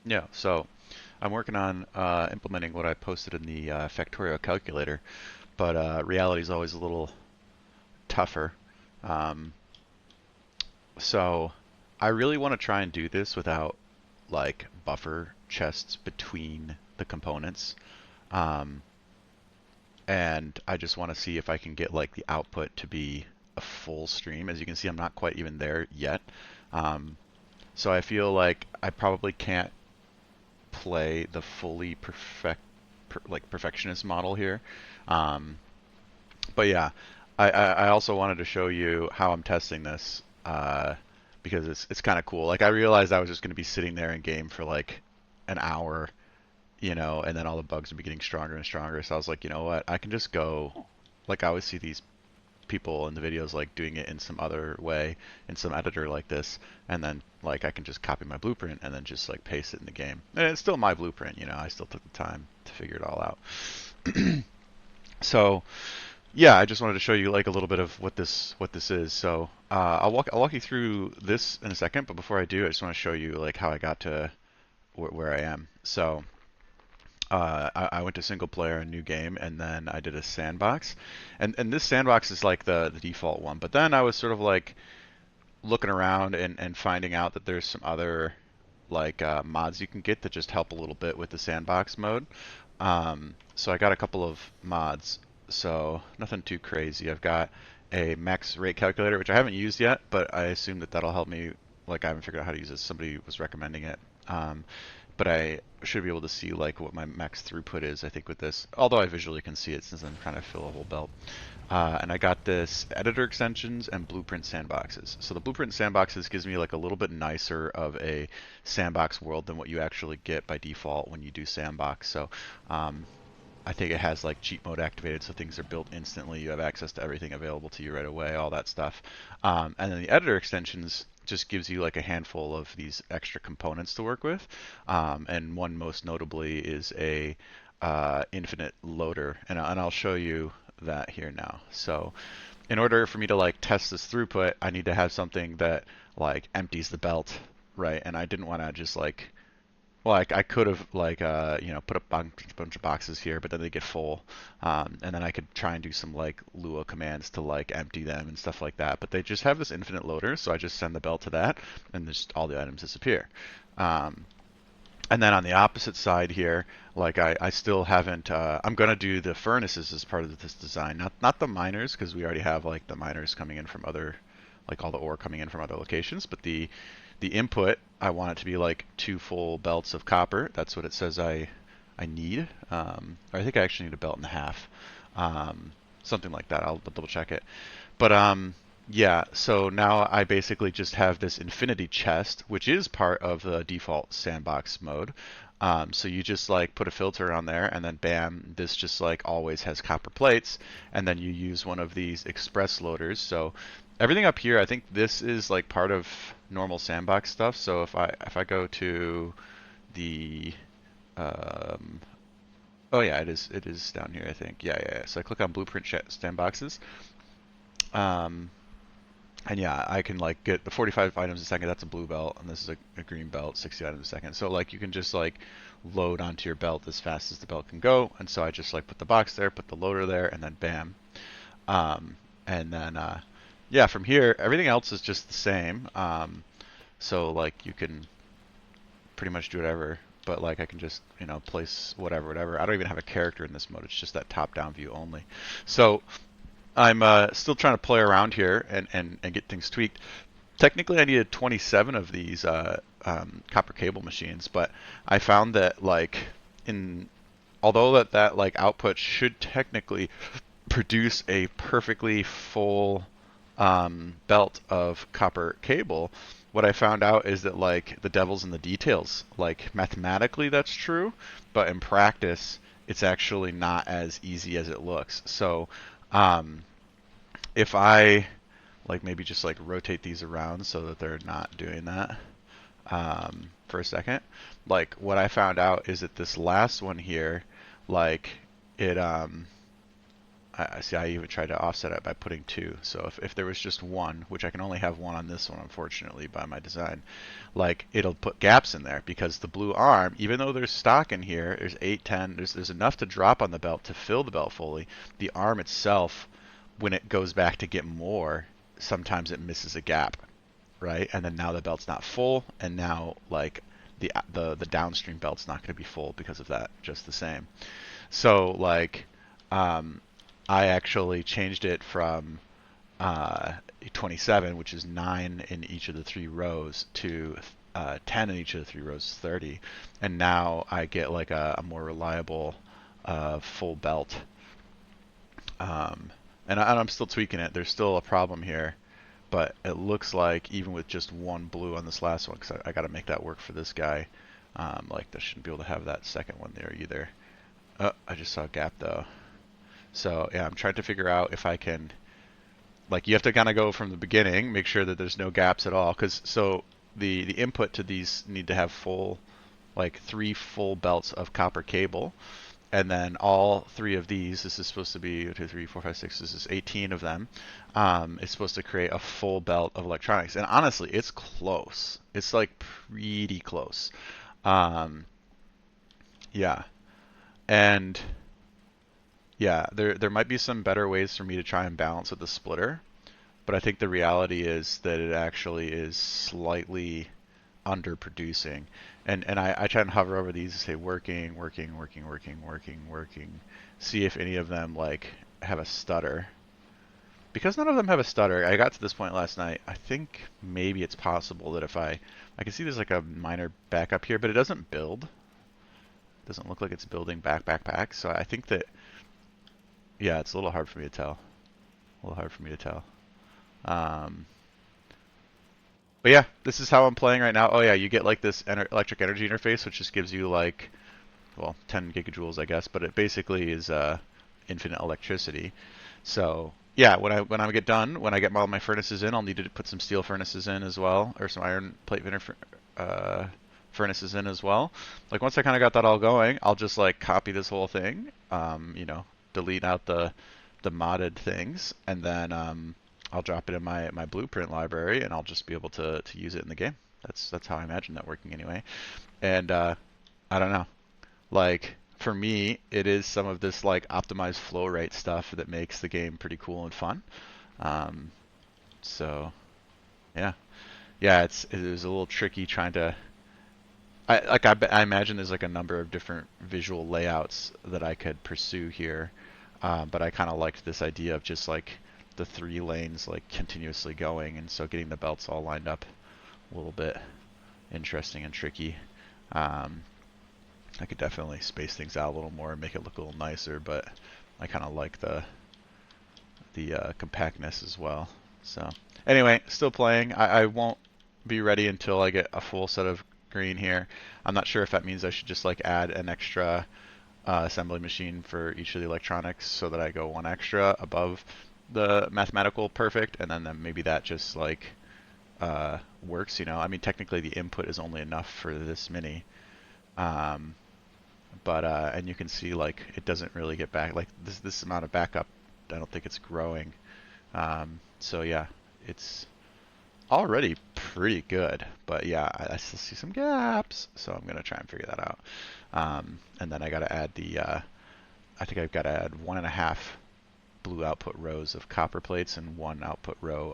Yeah, so I'm working on implementing what I posted in the Factorio calculator, but reality is always a little tougher. Um, so I really want to try and do this without like buffer chests between the components. Um, and I just want to see if I can get like the output to be a full stream. As you can see, I'm not quite even there yet. Um, so I feel like I probably can't play the fully perfectionist model here. Um, but yeah, I also wanted to show you how I'm testing this because it's kind of cool. Like I realized I was just going to be sitting there in game for like an hour, and then all the bugs would be getting stronger and stronger. So I was like, you know what? I can just go. Like I always see these people in the videos like doing it in some other way in some editor like this, and then like I can just copy my blueprint and then just like paste it in the game. And it's still my blueprint, I still took the time to figure it all out. So yeah, I just wanted to show you like a little bit of what this is. So I'll walk you through this in a second, but before I do, I just want to show you like how I got to where I am. So I went to single player, a new game, and then I did a sandbox, and this sandbox is like the default one. But then I was sort of like looking around and finding out that there's some other like mods you can get that just help a little bit with the sandbox mode. So I got a couple of mods. So nothing too crazy. I've got a max rate calculator, which I haven't used yet, but I assume that that'll help me. Like I haven't figured out how to use it. Somebody was recommending it. But I should be able to see like what my max throughput is, I think, with this. Although I visually can see it since I'm trying to fill a whole belt. And I got this editor extensions and blueprint sandboxes. So the blueprint sandboxes gives me like a little bit nicer of a sandbox world than what you actually get by default when you do sandbox. So I think it has like cheat mode activated, so things are built instantly. You have access to everything available to you right away, all that stuff. And then the editor extensions just gives you like a handful of these extra components to work with. And one most notably is a infinite loader, and I'll show you that here now. So in order for me to like test this throughput, I need to have something that like empties the belt, right? And I didn't want to just like well, I could have like put a bunch of boxes here, but then they get full, and then I could try and do some like Lua commands to like empty them and stuff like that. But they just have this infinite loader, so I just send the belt to that, and just all the items disappear. Um, and then on the opposite side here, like I still haven't. I'm gonna do the furnaces as part of this design, not the miners because we already have like the miners coming in from other, like all the ore coming in from other locations. But the input, I want it to be like 2 full belts of copper. That's what it says I need. Or I think I actually need a belt and a half, something like that. I'll double check it. But yeah, so now I basically just have this infinity chest, which is part of the default sandbox mode. So you just like put a filter on there, and then bam, this just like always has copper plates, and then you use one of these express loaders. So everything up here, I think this is like part of normal sandbox stuff. So if I go to the um, oh yeah, it is down here, I think. Yeah. So I click on blueprint sandboxes. Um, And yeah, I can like get the 45 items a second. That's a blue belt, and this is a green belt, 60 items a second. So like you can just like load onto your belt as fast as the belt can go. And so I just like put the box there, put the loader there, and then bam. And then yeah, from here everything else is just the same. So like you can pretty much do whatever. But like I can just place whatever. I don't even have a character in this mode. It's just that top-down view only. So I'm still trying to play around here and get things tweaked. Technically, I needed 27 of these copper cable machines, but I found that like in although that like output should technically produce a perfectly full belt of copper cable, what I found out is that like the devil's in the details. Like mathematically, that's true, but in practice, it's actually not as easy as it looks. So um, if I like maybe just like rotate these around so that they're not doing that for a second. Like what I found out is that this last one here, like it I see. I even tried to offset it by putting two. So if there was just one, which I can only have one on this one, unfortunately, by my design, like it'll put gaps in there because the blue arm, even though there's stock in here, there's 8, 10, there's enough to drop on the belt to fill the belt fully. The arm itself, when it goes back to get more, sometimes it misses a gap, right? And then now the belt's not full, and now like the downstream belt's not going to be full because of that, just the same. So like, um, I actually changed it from uh, 27, which is 9 in each of the three rows, to 10 in each of the three rows, 30, and now I get like a more reliable full belt. Um, and I'm still tweaking it. There's still a problem here, but it looks like even with just one blue on this last one, because I got to make that work for this guy. Like I shouldn't be able to have that second one there either. Oh, I just saw a gap though. So yeah, I'm trying to figure out if I can, like, you have to kind of go from the beginning, make sure that there's no gaps at all, because so the input to these need to have full, like 3 full belts of copper cable, and then all three of these, this is supposed to be 2, 3, 4, 5, 6, this is 18 of them, it's supposed to create a full belt of electronics. And honestly, it's close. It's like pretty close. Um, yeah, and yeah, there might be some better ways for me to try and balance with the splitter, but I think the reality is that it actually is slightly underproducing. And I try and hover over these and say working, working, working, working, working, working. See if any of them like have a stutter. Because none of them have a stutter, I got to this point last night. I think maybe it's possible that if I can see there's like a minor backup here, but it doesn't build. It doesn't look like it's building back. So I think that, yeah, it's a little hard for me to tell. A little hard for me to tell. Um, But yeah, this is how I'm playing right now. Oh yeah, you get like this electric energy interface, which just gives you like, well, 10 gigajoules, I guess, but it basically is infinite electricity. So yeah, when I get done, when I get all my furnaces in, I'll need to put some steel furnaces in as well, or some iron plate furnaces in as well. Like once I kind of got that all going, I'll just like copy this whole thing, delete out the modded things, and then I'll drop it in my blueprint library, and I'll just be able to use it in the game. That's how I imagine that working anyway. And I don't know. Like for me, it is some of this like optimized flow rate stuff that makes the game pretty cool and fun. Um, so yeah, yeah, it is a little tricky trying to. I imagine there's like a number of different visual layouts that I could pursue here, but I kind of liked this idea of just like the 3 lanes like continuously going, and so getting the belts all lined up a little bit interesting and tricky. Um, I could definitely space things out a little more and make it look a little nicer, but I kind of like the compactness as well. So anyway, still playing. I won't be ready until I get a full set of green here. I'm not sure if that means I should just like add an extra assembly machine for each of the electronics so that I go one extra above the mathematical perfect, and then maybe that just like works. I mean, technically the input is only enough for this many, um, but and you can see like it doesn't really get back like this amount of backup. I don't think it's growing. So yeah, it's already pretty good, but yeah, I still see some gaps, so I'm gonna try and figure that out. And then I gotta add I think I've got to add 1.5 blue output rows of copper plates and 1 output row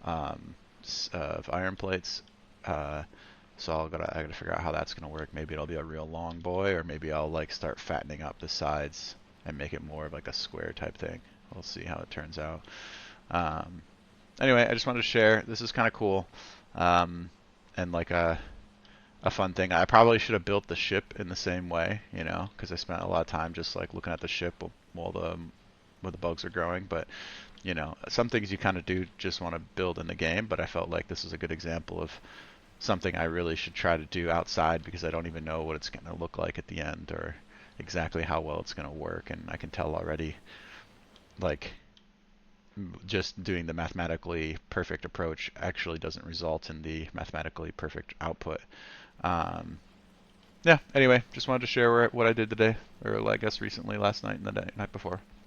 of iron plates. So I gotta figure out how that's gonna work. Maybe it'll be a real long boy, or maybe I'll like start fattening up the sides and make it more of like a square type thing. We'll see how it turns out. Um, anyway, I just wanted to share. This is kind of cool, and like a fun thing. I probably should have built the ship in the same way, because I spent a lot of time just like looking at the ship while the bugs are growing. But some things you kind of do just want to build in the game. But I felt like this is a good example of something I really should try to do outside, because I don't even know what it's going to look like at the end or exactly how well it's going to work. And I can tell already, like, just doing the mathematically perfect approach actually doesn't result in the mathematically perfect output. Um, yeah, anyway, just wanted to share what I did today, or I guess recently, last night and the night before.